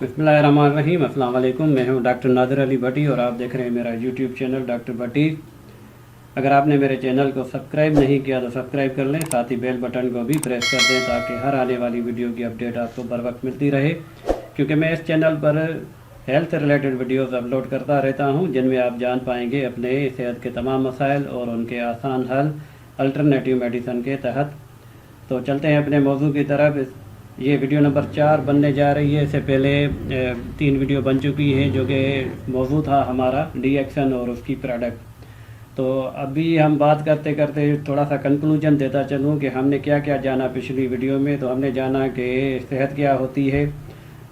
बिस्मिल्लाहिर्रहमानिर्रहीम। अस्सलाम वालेकुम। मैं हूं डॉक्टर नादिर अली भट्टी और आप देख रहे हैं मेरा यूट्यूब चैनल डॉक्टर भट्टी। अगर आपने मेरे चैनल को सब्सक्राइब नहीं किया तो सब्सक्राइब कर लें, साथ ही बेल बटन को भी प्रेस कर दें ताकि हर आने वाली वीडियो की अपडेट आपको बर वक्त मिलती रहे। क्योंकि मैं इस चैनल पर हेल्थ रिलेटेड वीडियोज़ अपलोड करता रहता हूँ जिनमें आप जान पाएंगे अपने सेहत के तमाम मसाइल और उनके आसान हल अल्टरनेटिव मेडिसन के तहत। तो चलते हैं अपने मौजू की तरफ। ये वीडियो नंबर 4 बनने जा रही है। इससे पहले 3 वीडियो बन चुकी हैं जो कि मौजू था हमारा DXN और उसकी प्रोडक्ट। तो अभी हम बात करते करते थोड़ा सा कंक्लूजन देता चलूँ कि हमने क्या क्या जाना पिछली वीडियो में। तो हमने जाना कि सेहत क्या होती है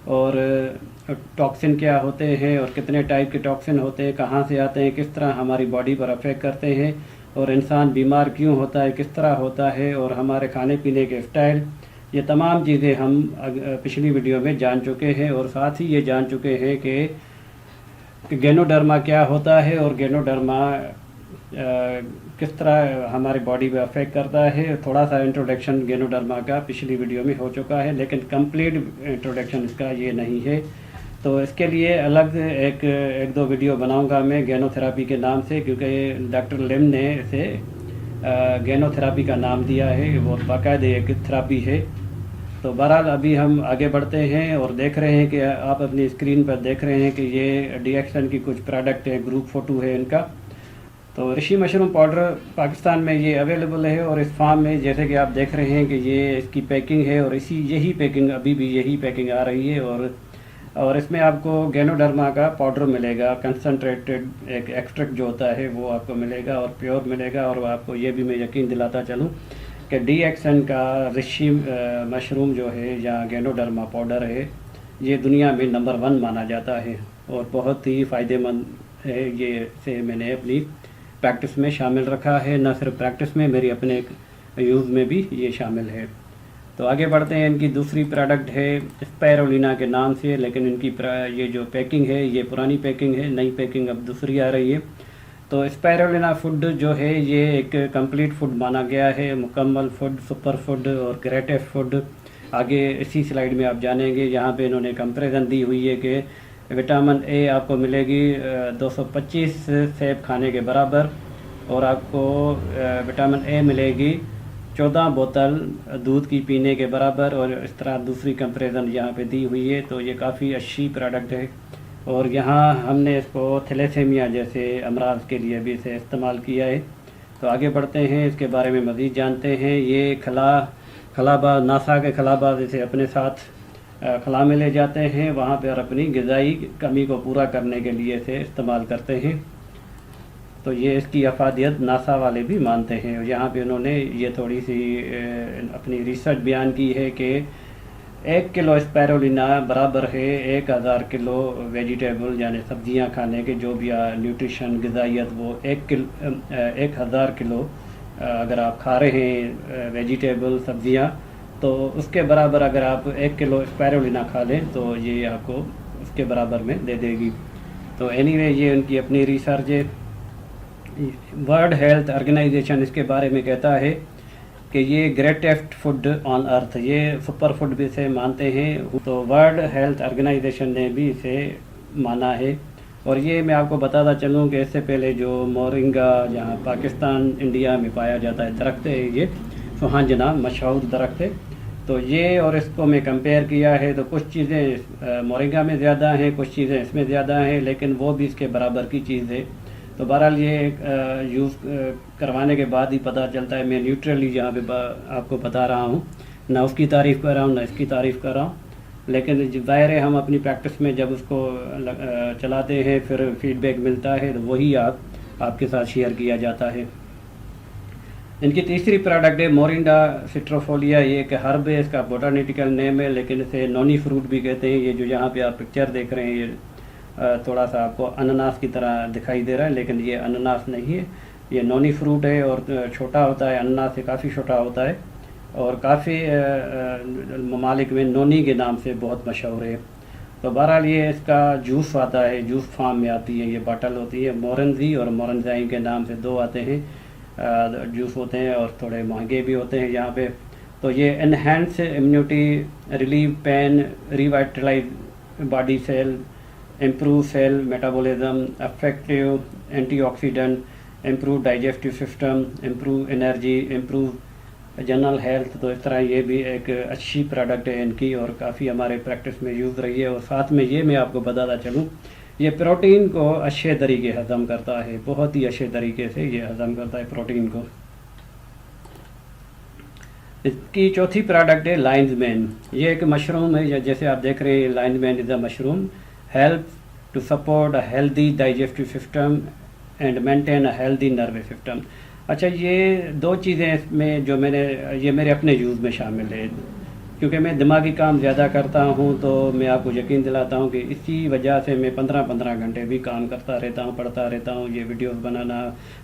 और टॉक्सिन क्या होते हैं और कितने टाइप के टॉक्सिन होते हैं, कहाँ से आते हैं, किस तरह हमारी बॉडी पर अफेक्ट करते हैं और इंसान बीमार क्यों होता है, किस तरह होता है, और हमारे खाने पीने के स्टाइल, ये तमाम चीज़ें हम पिछली वीडियो में जान चुके हैं। और साथ ही ये जान चुके हैं कि गैनोडर्मा क्या होता है और गैनोडर्मा किस तरह हमारी बॉडी पे अफेक्ट करता है। थोड़ा सा इंट्रोडक्शन गैनोडर्मा का पिछली वीडियो में हो चुका है, लेकिन कंप्लीट इंट्रोडक्शन इसका ये नहीं है। तो इसके लिए अलग एक दो वीडियो बनाऊंगा मैं गैनोथेरापी के नाम से, क्योंकि डॉक्टर लिम ने इसे गैनोथेरापी का नाम दिया है, वो बाकायदे एक थेरापी है। तो बहरहाल अभी हम आगे बढ़ते हैं और देख रहे हैं कि आप अपनी स्क्रीन पर देख रहे हैं कि ये DXN की कुछ प्रोडक्ट है, ग्रुप फोटो है इनका। तो ऋषि मशरूम पाउडर पाकिस्तान में ये अवेलेबल है और इस फार्म में जैसे कि आप देख रहे हैं कि ये इसकी पैकिंग है और यही पैकिंग अभी भी यही पैकिंग आ रही है। और इसमें आपको गैनोडर्मा का पाउडर मिलेगा, कंसनट्रेटेड एक एक्सट्रैक्ट जो होता है वो आपको मिलेगा और प्योर मिलेगा। और आपको ये भी मैं यकीन दिलाता चलूँ कि DXN का ऋषि मशरूम जो है या गैनोडर्मा पाउडर है, ये दुनिया में नंबर 1 माना जाता है और बहुत ही फ़ायदेमंद है। ये से मैंने अपनी प्रैक्टिस में शामिल रखा है, न सिर्फ प्रैक्टिस में, मेरी अपने यूज़ में भी ये शामिल है। तो आगे बढ़ते हैं। इनकी दूसरी प्रोडक्ट है स्पायरुलिना के नाम से, लेकिन इनकी ये जो पैकिंग है ये पुरानी पैकिंग है, नई पैकिंग अब दूसरी आ रही है। तो स्पायरुलिना फूड जो है ये एक कंप्लीट फूड माना गया है, मुकम्मल फूड, सुपर फूड और ग्रेटेस्ट फूड। आगे इसी स्लाइड में आप जानेंगे। यहाँ पे इन्होंने कंपैरिजन दी हुई है कि विटामिन ए आपको मिलेगी 225 सेब खाने के बराबर और आपको विटामिन ए मिलेगी 14 बोतल दूध की पीने के बराबर, और इस तरह दूसरी कंपैरिजन यहाँ पे दी हुई है। तो ये काफ़ी अच्छी प्रोडक्ट है और यहाँ हमने इसको थैलेसेमिया जैसे अमराज के लिए भी इसे इस्तेमाल किया है। तो आगे बढ़ते हैं, इसके बारे में मज़ीद जानते हैं। ये खलाबाज, नासा के खलाबाज इसे अपने साथ खला में ले जाते हैं, वहाँ पर अपनी ग़िज़ाई कमी को पूरा करने के लिए इसे इस्तेमाल करते हैं। तो ये इसकी अफादियत नासा वाले भी मानते हैं। और यहाँ पे उन्होंने ये थोड़ी सी अपनी रिसर्च बयान की है कि 1 किलो स्पायरुलिना बराबर है 1000 किलो वेजिटेबल यानी सब्जियाँ खाने के जो भी न्यूट्रिशन ग़िज़ाइयत, वो 1000 किलो अगर आप खा रहे हैं वेजिटेबल सब्जियाँ, तो उसके बराबर अगर आप 1 किलो स्पायरुलिना खा लें तो ये आपको उसके बराबर में दे देगी। तो एनीवे ये उनकी अपनी रिसर्च है। वर्ल्ड हेल्थ ऑर्गेनाइजेशन इसके बारे में कहता है कि ये ग्रेटेस्ट फूड ऑन अर्थ, ये सुपर फूड भी इसे मानते हैं। तो वर्ल्ड हेल्थ ऑर्गेनाइजेशन ने भी इसे माना है। और ये मैं आपको बताता चलूँ कि इससे पहले जो मोरिंगा जहाँ पाकिस्तान इंडिया में पाया जाता है दरख्त है, ये सुहांजना मशहूर दरख्त है। तो ये और इसको मैं कंपेयर किया है तो कुछ चीज़ें मोरिंगा में ज़्यादा हैं, कुछ चीज़ें इसमें ज़्यादा हैं, लेकिन वो भी इसके बराबर की चीज़ है। तो बहरहाल ये यूज़ करवाने के बाद ही पता चलता है। मैं न्यूट्रली यहाँ पे आपको बता रहा हूँ, ना उसकी तारीफ़ कर रहा हूँ ना इसकी तारीफ़ कर रहा हूँ, लेकिन ज़ाहिर है हम अपनी प्रैक्टिस में जब उसको चलाते हैं फिर फीडबैक मिलता है तो वही आपके साथ शेयर किया जाता है। इनकी तीसरी प्रोडक्ट है मोरिंडा सिट्रोफोलिया। ये एक हर्ब है, इसका बोटानिटिकल नेम है, लेकिन इसे नोनी फ्रूट भी कहते हैं। ये जो यहाँ पे आप पिक्चर देख रहे हैं ये थोड़ा सा आपको अनानास की तरह दिखाई दे रहा है, लेकिन ये अनानास नहीं है, ये नोनी फ्रूट है और छोटा होता है, अनानास से काफ़ी छोटा होता है और काफ़ी ममालिक में नोनी के नाम से बहुत मशहूर है। तो बहरहाल ये इसका जूस आता है, जूस फार्म में आती है, ये बॉटल होती है। मोरनजी और मोरनजाइन के नाम से 2 आते हैं जूस होते हैं और थोड़े महंगे भी होते हैं यहाँ पे। तो ये enhance immunity, relieve pain, revitalise body cell, improve cell metabolism, effective antioxidant, improve digestive system, improve energy, improve general health. तो इस तरह ये भी एक अच्छी प्रोडक्ट है इनकी और काफ़ी हमारे प्रैक्टिस में यूज़ रही है। और साथ में ये मैं आपको बताता चलूँ, ये प्रोटीन को अच्छे तरीके हज़म करता है, बहुत ही अच्छे तरीके से ये हज़म करता है प्रोटीन को। इसकी चौथी प्रोडक्ट है लायंस मैन। ये एक मशरूम है, जैसे आप देख रहे हैं lion's mane is a mushroom, help to support a healthy digestive system and maintain a healthy nervous system. अच्छा, ये दो चीज़ें इसमें जो ये मेरे अपने यूज़ में शामिल है, क्योंकि मैं दिमागी काम ज़्यादा करता हूँ तो मैं आपको यकीन दिलाता हूँ कि इसी वजह से मैं 15-15 घंटे भी काम करता रहता हूँ, पढ़ता रहता हूँ, ये वीडियोस बनाना,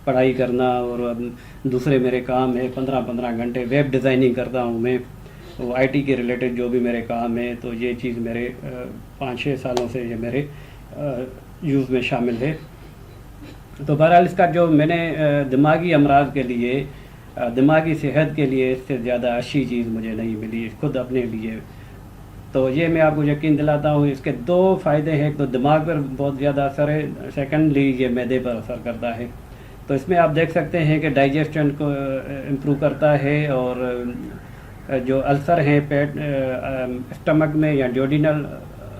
पढ़ाई करना और दूसरे मेरे काम है। 15-15 घंटे वेब डिज़ाइनिंग करता हूँ मैं, वो आईटी के रिलेटेड जो भी मेरे काम है। तो ये चीज़ मेरे 5-6 सालों से ये मेरे यूज़ में शामिल है। तो बहरहाल इसका जो मैंने दिमागी अमराज के लिए, दिमागी सेहत के लिए इससे ज़्यादा अच्छी चीज़ मुझे नहीं मिली खुद अपने लिए। तो ये मैं आपको यकीन दिलाता हूँ, इसके दो फ़ायदे हैं। एक तो दिमाग पर बहुत ज़्यादा असर है, सेकेंडली ये मैदे पर असर करता है। तो इसमें आप देख सकते हैं कि डाइजेशन को इम्प्रूव करता है और जो अल्सर हैं पेट स्टमक में या ड्यूडिनल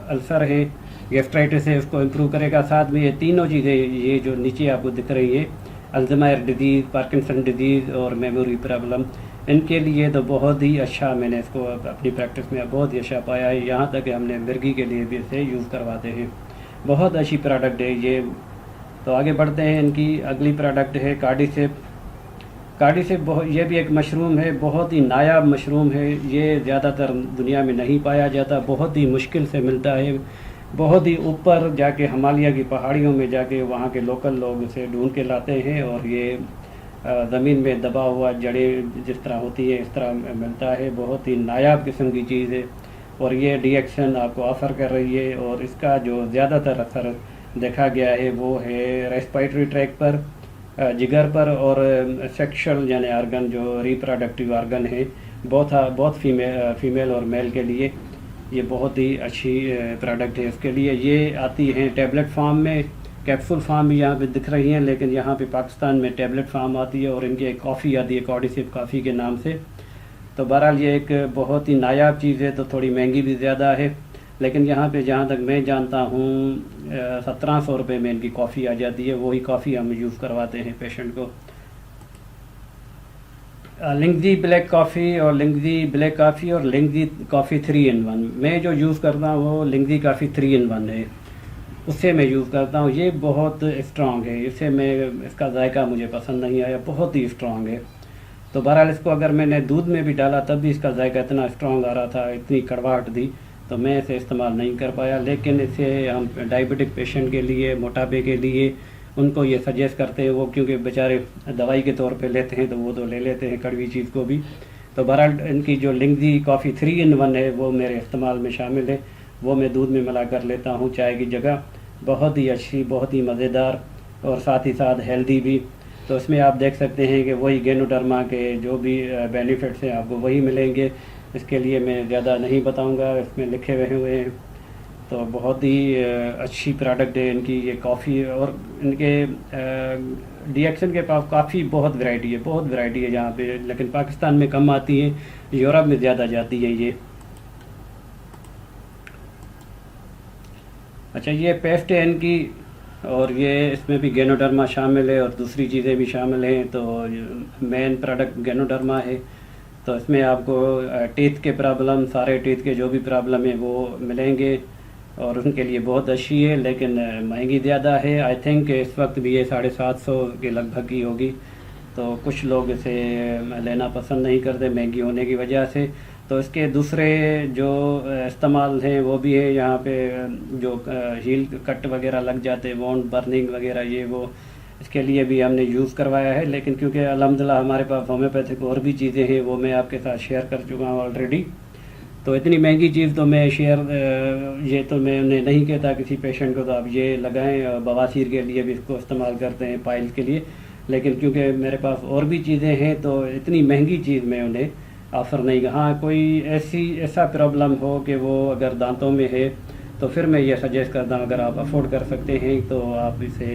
अल्सर है, गैस्ट्राइटिस है, उसको इम्प्रूव करेगा। साथ में ये तीनों चीज़ें ये जो नीचे आपको दिख रही है, अल्ज़ाइमर डिजीज़, पार्किंसन डिजीज़ और मेमोरी प्रॉब्लम, इनके लिए तो बहुत ही अच्छा, मैंने इसको अपनी प्रैक्टिस में बहुत ही अच्छा पाया है। यहाँ तक कि हमने मिर्गी के लिए भी इसे यूज़ करवाते हैं। बहुत अच्छी प्रोडक्ट है ये। तो आगे बढ़ते हैं, इनकी अगली प्रोडक्ट है कार्डिसेप। कार्डिसेप बहुत, ये भी एक मशरूम है, बहुत ही नायाब मशरूम है। ये ज़्यादातर दुनिया में नहीं पाया जाता, बहुत ही मुश्किल से मिलता है। बहुत ही ऊपर जाके हिमालय की पहाड़ियों में जाके वहाँ के लोकल लोग इसे ढूंढ के लाते हैं और ये ज़मीन में दबा हुआ जड़ें जिस तरह होती है इस तरह मिलता है। बहुत ही नायाब किस्म की चीज़ है और ये रिएक्शन आपको ऑफ़र कर रही है। और इसका जो ज़्यादातर असर देखा गया है वो है रेस्पिरेटरी ट्रैक पर, जिगर पर और सेक्शुअल यानी आर्गन, जो रिप्रोडक्टिव आर्गन है, बहुत फीमेल और मेल के लिए ये बहुत ही अच्छी प्रोडक्ट है। इसके लिए ये आती हैं टैबलेट फॉर्म में, कैप्सूल फॉर्म भी यहाँ पे दिख रही हैं, लेकिन यहाँ पे पाकिस्तान में टैबलेट फॉर्म आती है और इनकी एक कॉफ़ी आती है कार्डिसेप कॉफ़ी के नाम से। तो बहरहाल ये एक बहुत ही नायाब चीज़ है, तो थोड़ी महंगी भी ज़्यादा है, लेकिन यहाँ पे जहाँ तक मैं जानता हूँ 1700 रुपये में इनकी कॉफ़ी आ जाती है। वही कॉफ़ी हम यूज़ करवाते हैं पेशेंट को। लिंगजी ब्लैक कॉफ़ी और लिंगजी ब्लैक कॉफ़ी और लिंगजी कॉफ़ी 3 in 1, मैं जो यूज़ करता हूँ वो लिंगजी कॉफ़ी 3 in 1 है, उससे मैं यूज़ करता हूँ। ये बहुत स्ट्रॉन्ग है, इसका जायका मुझे पसंद नहीं आया, बहुत ही स्ट्रॉन्ग है। तो बहरहाल इसको अगर मैंने दूध में भी डाला तब भी इसका जायका इतना स्ट्रॉन्ग आ रहा था, इतनी कड़वाहट थी, तो मैं इसे इस्तेमाल नहीं कर पाया। लेकिन इसे हम डायबिटिक पेशेंट के लिए, मोटापे के लिए उनको ये सजेस्ट करते हैं वो, क्योंकि बेचारे दवाई के तौर पे लेते हैं तो वो तो ले लेते हैं कड़वी चीज़ को भी। तो बहरहाल इनकी जो लिंगजी कॉफ़ी 3 in 1 है वो मेरे इस्तेमाल में शामिल है, वो मैं दूध में मिला कर लेता हूँ चाय की जगह। बहुत ही अच्छी, बहुत ही मज़ेदार और साथ ही साथ हेल्दी भी। तो इसमें आप देख सकते हैं कि वही गैनोडर्मा के जो भी बेनिफिट्स हैं आपको वही मिलेंगे। इसके लिए मैं ज़्यादा नहीं बताऊँगा, इसमें लिखे हुए हैं। तो बहुत ही अच्छी प्रोडक्ट है इनकी ये कॉफ़ी। और इनके डिएक्शन के पास काफ़ी बहुत वैरायटी है यहाँ पे, लेकिन पाकिस्तान में कम आती है, यूरोप में ज़्यादा जाती है ये। अच्छा, ये पेस्ट है इनकी और ये इसमें भी गैनोडर्मा शामिल है और दूसरी चीज़ें भी शामिल हैं। तो मेन प्रोडक्ट गैनोडर्मा है। तो इसमें आपको टीथ के प्रॉब्लम, सारे टीथ के जो भी प्रॉब्लम है वो मिलेंगे और उनके लिए बहुत अच्छी है, लेकिन महंगी ज़्यादा है। आई थिंक इस वक्त भी ये 750 के लगभग की होगी। तो कुछ लोग इसे लेना पसंद नहीं करते महंगी होने की वजह से। तो इसके दूसरे जो इस्तेमाल हैं वो भी है यहाँ पे, जो हील कट वगैरह लग जाते हैं, वॉन्ड बर्निंग वगैरह, ये वो इसके लिए भी हमने यूज़ करवाया है। लेकिन क्योंकि अल्हम्दुलिल्लाह हमारे पास होम्योपैथिक और भी चीज़ें हैं वो मैं आपके साथ शेयर कर चुका हूँ ऑलरेडी। तो इतनी महंगी चीज़ तो मैं ये तो मैं उन्हें नहीं कहता किसी पेशेंट को तो आप ये लगाएं। बवासीर के लिए भी इसको इस्तेमाल करते हैं, पाइल्स के लिए। लेकिन क्योंकि मेरे पास और भी चीज़ें हैं तो इतनी महंगी चीज़ मैं उन्हें ऑफ़र नहीं। हाँ, कोई ऐसा प्रॉब्लम हो कि वो अगर दांतों में है तो फिर मैं ये सजेस्ट करता हूँ अगर आप अफोर्ड कर सकते हैं तो आप इसे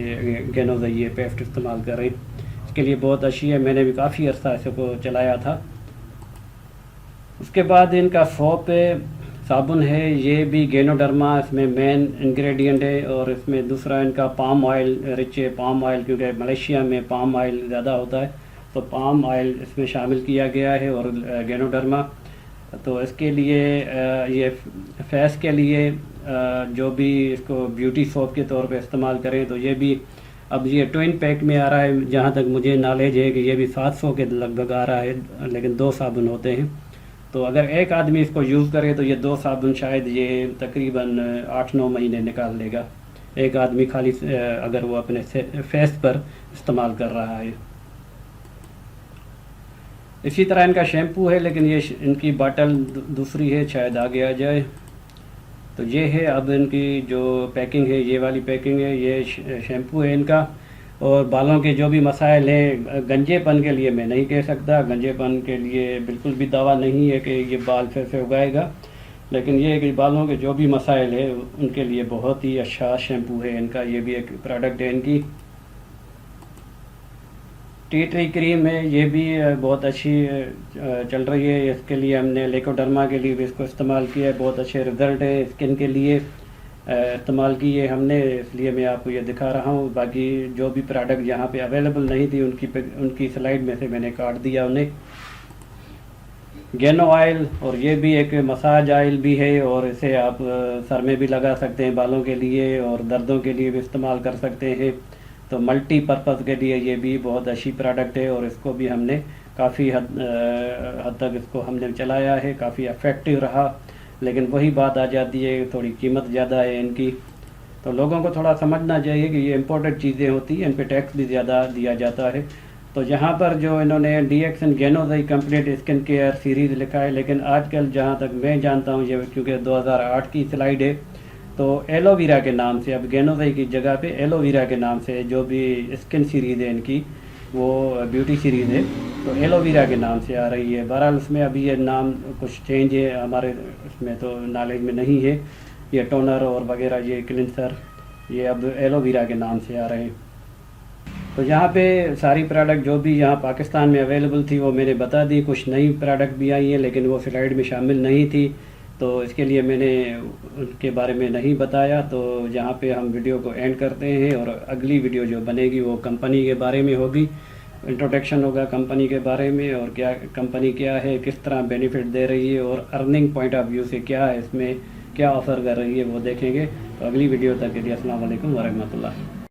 गेनोज़ ये पेस्ट इस्तेमाल करें, इसके लिए बहुत अच्छी है। मैंने भी काफ़ी अर्सा इसको चलाया था। उसके बाद इनका सोप साबुन है, ये भी गेनोडर्मा इसमें मेन इंग्रेडिएंट है। और इसमें दूसरा इनका पाम ऑयल रिच है, पाम ऑयल, क्योंकि मलेशिया में पाम ऑयल ज़्यादा होता है तो पाम ऑयल इसमें शामिल किया गया है। और गेनोडर्मा तो इसके लिए ये फेस के लिए जो भी इसको ब्यूटी सोप के तौर पे इस्तेमाल करें तो ये भी अब ये ट्विन पैक में आ रहा है, जहाँ तक मुझे नॉलेज है कि ये भी 700 के लगभग आ रहा है, लेकिन 2 साबुन होते हैं। तो अगर एक आदमी इसको यूज़ करे तो ये 2 साबुन शायद ये तकरीबन 8-9 महीने निकाल लेगा, एक आदमी खाली अगर वो अपने फेस पर इस्तेमाल कर रहा है। इसी तरह इनका शैम्पू है, लेकिन ये इनकी बॉटल दूसरी है, शायद आगे आ जाए। तो ये है अब इनकी जो पैकिंग है, ये वाली पैकिंग है, ये शैम्पू है इनका। और बालों के जो भी मसाइल हैं, गंजेपन के लिए मैं नहीं कह सकता, गंजेपन के लिए बिल्कुल भी दवा नहीं है कि ये बाल फिर से उगाएगा, लेकिन ये है कि बालों के जो भी मसाइल है उनके लिए बहुत ही अच्छा शैम्पू है इनका। ये भी एक प्रोडक्ट है इनकी। टी ट्री क्रीम है, ये भी बहुत अच्छी चल रही है। इसके लिए हमने लेकोडर्मा के लिए भी इसको इस्तेमाल किया है, बहुत अच्छे रिज़ल्ट है स्किन के लिए इस्तेमाल की है हमने, इसलिए मैं आपको ये दिखा रहा हूँ। बाकी जो भी प्रोडक्ट यहाँ पे अवेलेबल नहीं थी उनकी स्लाइड में से मैंने काट दिया उन्हें। गेनो ऑयल, और ये भी एक मसाज ऑयल भी है, और इसे आप सर में भी लगा सकते हैं बालों के लिए, और दर्दों के लिए भी इस्तेमाल कर सकते हैं। तो मल्टीपर्पज़ के लिए ये भी बहुत अच्छी प्रोडक्ट है, और इसको भी हमने काफ़ी हद तक इसको हमने चलाया है, काफ़ी इफ़ेक्टिव रहा। लेकिन वही बात आ जाती है, थोड़ी कीमत ज़्यादा है इनकी, तो लोगों को थोड़ा समझना चाहिए कि ये इम्पोर्टेड चीज़ें होती हैं, इन पर टैक्स भी ज़्यादा दिया जाता है। तो यहाँ पर जो इन्होंने DXN Ganozhi complete skin care series लिखा है, लेकिन आजकल जहाँ तक मैं जानता हूँ, ये क्योंकि 2008 की स्लाइड है, तो एलोवेरा के नाम से अब गेनोज़ की जगह पे एलोवेरा के नाम से जो भी स्किन सीरीज़ है इनकी, वो ब्यूटी सीरीज़ है, तो एलोवेरा के नाम से आ रही है। बहरहाल उसमें अभी ये नाम कुछ चेंज है, हमारे इसमें तो नॉलेज में नहीं है। ये टोनर और वगैरह, ये क्लिनसर, ये अब एलोवेरा के नाम से आ रहे हैं। तो यहाँ पे सारी प्रोडक्ट जो भी यहाँ पाकिस्तान में अवेलेबल थी वो मैंने बता दी। कुछ नई प्रोडक्ट भी आई हैं, लेकिन वो स्लाइड में शामिल नहीं थी, तो इसके लिए मैंने उनके बारे में नहीं बताया। तो यहाँ पे हम वीडियो को एंड करते हैं, और अगली वीडियो जो बनेगी वो कंपनी के बारे में होगी। इंट्रोडक्शन होगा कंपनी के बारे में, और क्या कंपनी क्या है, किस तरह बेनिफिट दे रही है, और अर्निंग पॉइंट ऑफ व्यू से क्या है, इसमें क्या ऑफ़र कर रही है, वो देखेंगे। तो अगली वीडियो तक के लिए अस्सलाम वालेकुम व रहमतुल्लाह।